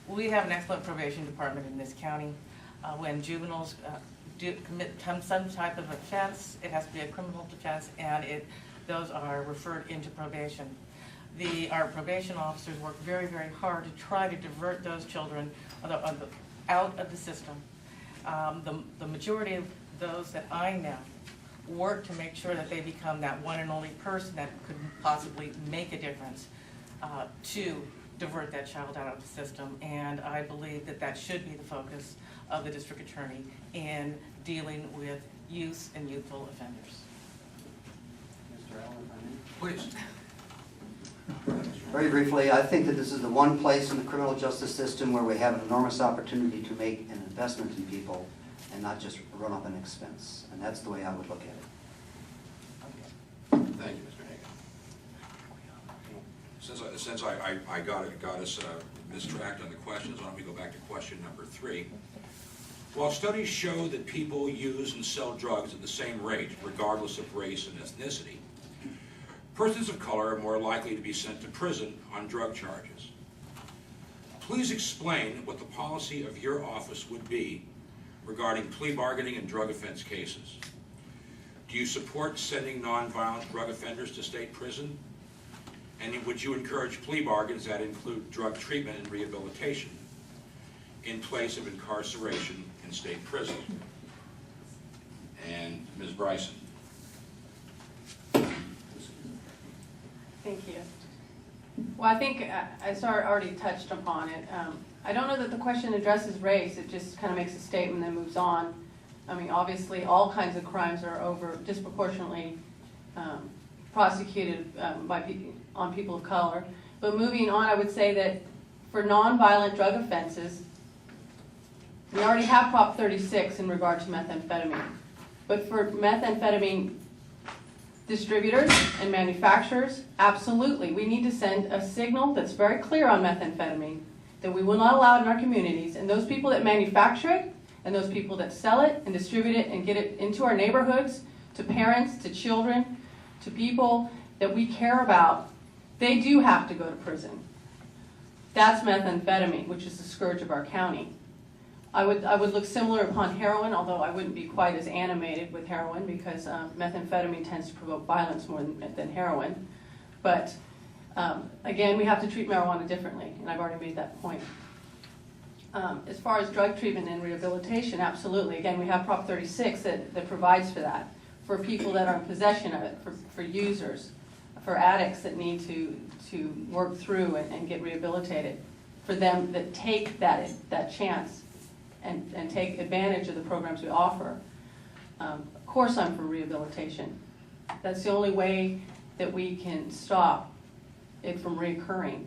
We have an excellent probation department in this county. When juveniles do commit some type of offense, it has to be a criminal defense, and those are referred into probation. Our probation officers work very, very hard to try to divert those children out of the system. The majority of those that I know work to make sure that they become that one and only person that could possibly make a difference to divert that child out of the system. And I believe that that should be the focus of the district attorney in dealing with youth and youthful offenders. Mr. Allen, Please. very briefly, I think that this is the one place in the criminal justice system where we have an enormous opportunity to make an investment in people and not just run up an expense. And that's the way I would look at it. Thank you, Mr. Hagan. Since I got us mistracked on the questions, why don't we go back to question number 3. While studies show that people use and sell drugs at the same rate, regardless of race and ethnicity, persons of color are more likely to be sent to prison on drug charges. Please explain what the policy of your office would be regarding plea bargaining and drug offense cases. Do you support sending nonviolent drug offenders to state prison? And would you encourage plea bargains that include drug treatment and rehabilitation in place of incarceration in state prison? And Ms. Bryson. Thank you. Well, I think I already touched upon it. I don't know that the question addresses race. It just kind of makes a statement and moves on. I mean, obviously, all kinds of crimes are disproportionately prosecuted on people of color. But moving on, I would say that for nonviolent drug offenses, we already have Prop 36 in regard to methamphetamine. But for methamphetamine distributors and manufacturers, absolutely. We need to send a signal that's very clear on methamphetamine that we will not allow it in our communities. And those people that manufacture it, and those people that sell it and distribute it and get it into our neighborhoods, to parents, to children, to people that we care about, they do have to go to prison. That's methamphetamine, which is the scourge of our county. I would look similar upon heroin, although I wouldn't be quite as animated with heroin because methamphetamine tends to provoke violence more than heroin. But again, we have to treat marijuana differently, and I've already made that point. As far as drug treatment and rehabilitation, absolutely. Again, we have Prop 36 that provides for that, for people that are in possession of it, for users, for addicts that need to work through and get rehabilitated, for them that take that chance and take advantage of the programs we offer. Of course I'm for rehabilitation. That's the only way that we can stop it from reoccurring.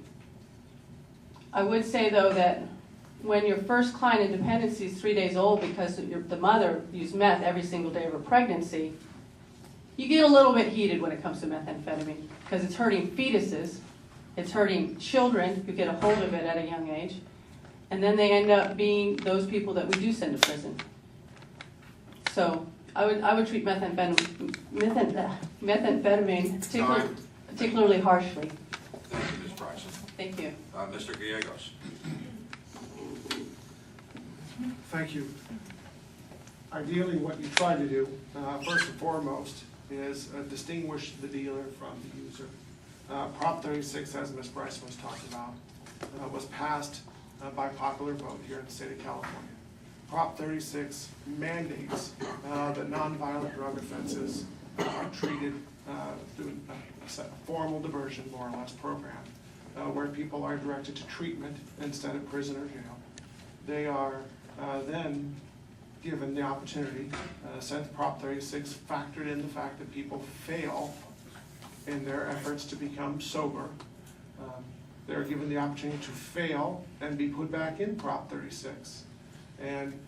I would say, though, that when your first client in dependency is 3 days old because the mother used meth every single day of her pregnancy, you get a little bit heated when it comes to methamphetamine because it's hurting fetuses, it's hurting children who get a hold of it at a young age, and then they end up being those people that we do send to prison. So I would treat methamphetamine particularly harshly. Thank you, Ms. Bryson. Thank you. Mr. Gallegos. Thank you. Ideally, what you try to do, first and foremost, is distinguish the dealer from the user. Prop 36, as Ms. Bryson was talking about, was passed by popular vote here in the state of California. Prop 36 mandates that nonviolent drug offenses are treated through a formal diversion, more or less, program, where people are directed to treatment instead of prison or jail. They are then given the opportunity, since Prop 36 factored in the fact that people fail in their efforts to become sober, they're given the opportunity to fail and be put back in Prop 36. And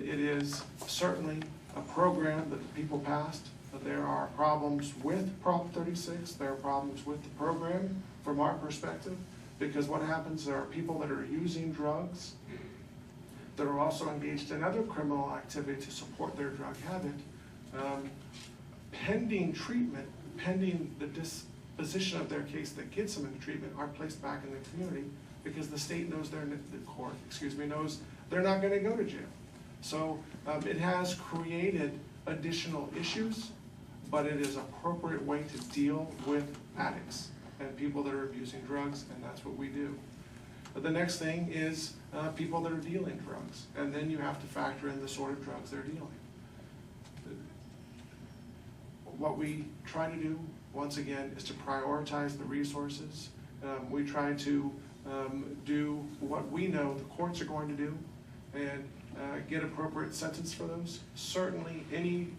it is certainly a program that the people passed. But there are problems with Prop 36. There are problems with the program from our perspective, because what happens, there are people that are using drugs that are also engaged in other criminal activity to support their drug habit. Pending treatment, pending the disposition of their case that gets them into treatment, are placed back in the community because the state knows the court, knows they're not gonna go to jail. So it has created additional issues, but it is an appropriate way to deal with addicts and people that are abusing drugs, and that's what we do. But the next thing is people that are dealing drugs, and then you have to factor in the sort of drugs they're dealing. What we try to do, once again, is to prioritize the resources. We try to do what we know the courts are going to do and get appropriate sentence for those. Certainly, any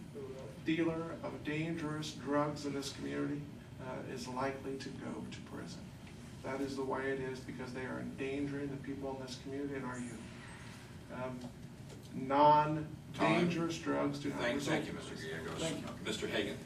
dealer of dangerous drugs in this community is likely to go to prison. That is the way it is because they are endangering the people in this community and our youth. Non-dangerous drugs do not result. Thank you, Mr. Gallegos. Thank you. Mr. Hagan.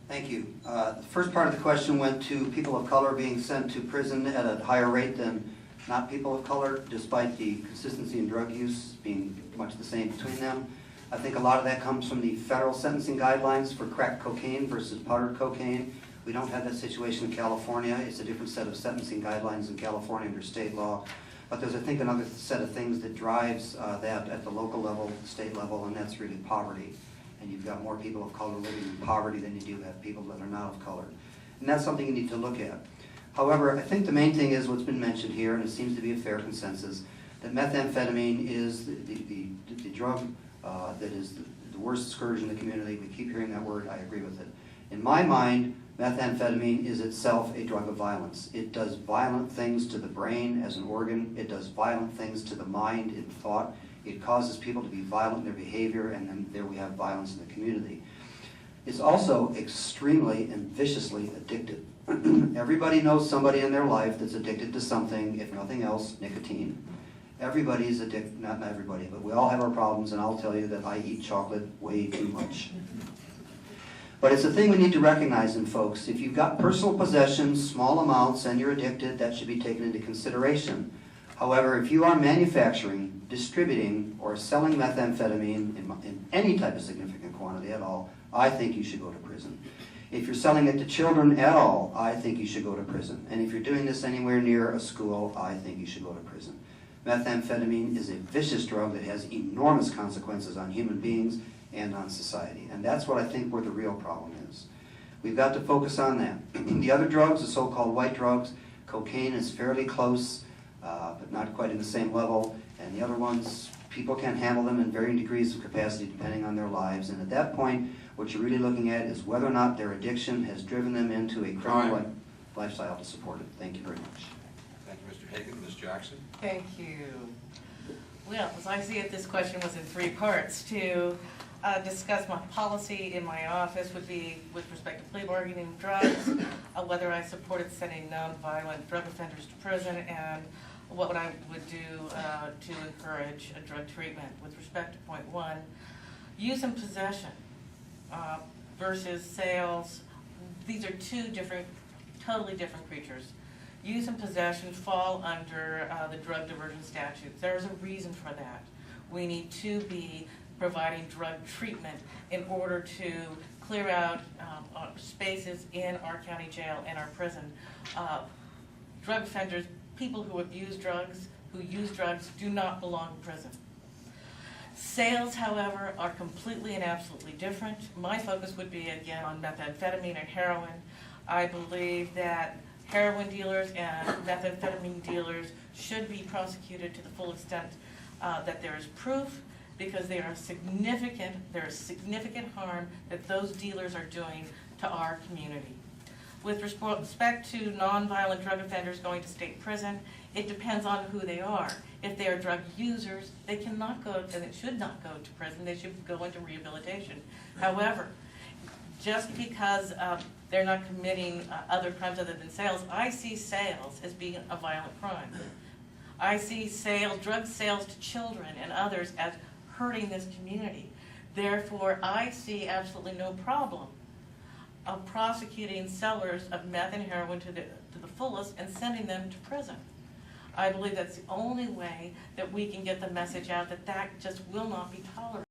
Thank you. The first part of the question went to people of color being sent to prison at a higher rate than not people of color, despite the consistency in drug use being much the same between them. I think a lot of that comes from the federal sentencing guidelines for crack cocaine versus powdered cocaine. We don't have that situation in California. It's a different set of sentencing guidelines in California under state law. But there's, I think, another set of things that drives that at the local level, state level, and that's really poverty. And you've got more people of color living in poverty than you do have people that are not of color. And that's something you need to look at. However, I think the main thing is what's been mentioned here, and it seems to be a fair consensus, that methamphetamine is the drug that is the worst scourge in the community. We keep hearing that word. I agree with it. In my mind, methamphetamine is itself a drug of violence. It does violent things to the brain as an organ. It does violent things to the mind in thought. It causes people to be violent in their behavior, and then there we have violence in the community. It's also extremely and viciously addictive. Everybody knows somebody in their life that's addicted to something, if nothing else, nicotine. Everybody's addicted, not everybody, but we all have our problems, and I'll tell you that I eat chocolate way too much. But it's a thing we need to recognize in folks. If you've got personal possessions, small amounts, and you're addicted, that should be taken into consideration. However, if you are manufacturing, distributing, or selling methamphetamine in any type of significant quantity at all, I think you should go to prison. If you're selling it to children at all, I think you should go to prison. And if you're doing this anywhere near a school, I think you should go to prison. Methamphetamine is a vicious drug that has enormous consequences on human beings and on society. And that's what I think where the real problem is. We've got to focus on that. The other drugs, the so-called white drugs, cocaine is fairly close, but not quite in the same level. And the other ones, people can handle them in varying degrees of capacity depending on their lives. And at that point, what you're really looking at is whether or not their addiction has driven them into a criminal lifestyle to support it. Thank you very much. Thank you, Mr. Hagan. Ms. Jackson? Thank you. Well, as I see it, this question was in three parts. To discuss my policy in my office would be with respect to plea bargaining drugs, whether I supported sending nonviolent drug offenders to prison, and what I would do to encourage a drug treatment. With respect to point one, use and possession versus sales. These are two totally different creatures. Use and possession fall under the drug diversion statutes. There's a reason for that. We need to be providing drug treatment in order to clear out spaces in our county jail and our prison. Drug offenders, people who abuse drugs, who use drugs, do not belong in prison. Sales, however, are completely and absolutely different. My focus would be, again, on methamphetamine and heroin. I believe that heroin dealers and methamphetamine dealers should be prosecuted to the full extent that there is proof, because there is significant harm that those dealers are doing to our community. With respect to nonviolent drug offenders going to state prison, it depends on who they are. If they are drug users, they cannot go, and they should not go to prison. They should go into rehabilitation. However, just because they're not committing other crimes other than sales, I see sales as being a violent crime. I see drug sales to children and others as hurting this community. Therefore, I see absolutely no problem of prosecuting sellers of meth and heroin to the fullest and sending them to prison. I believe that's the only way that we can get the message out that that just will not be tolerated.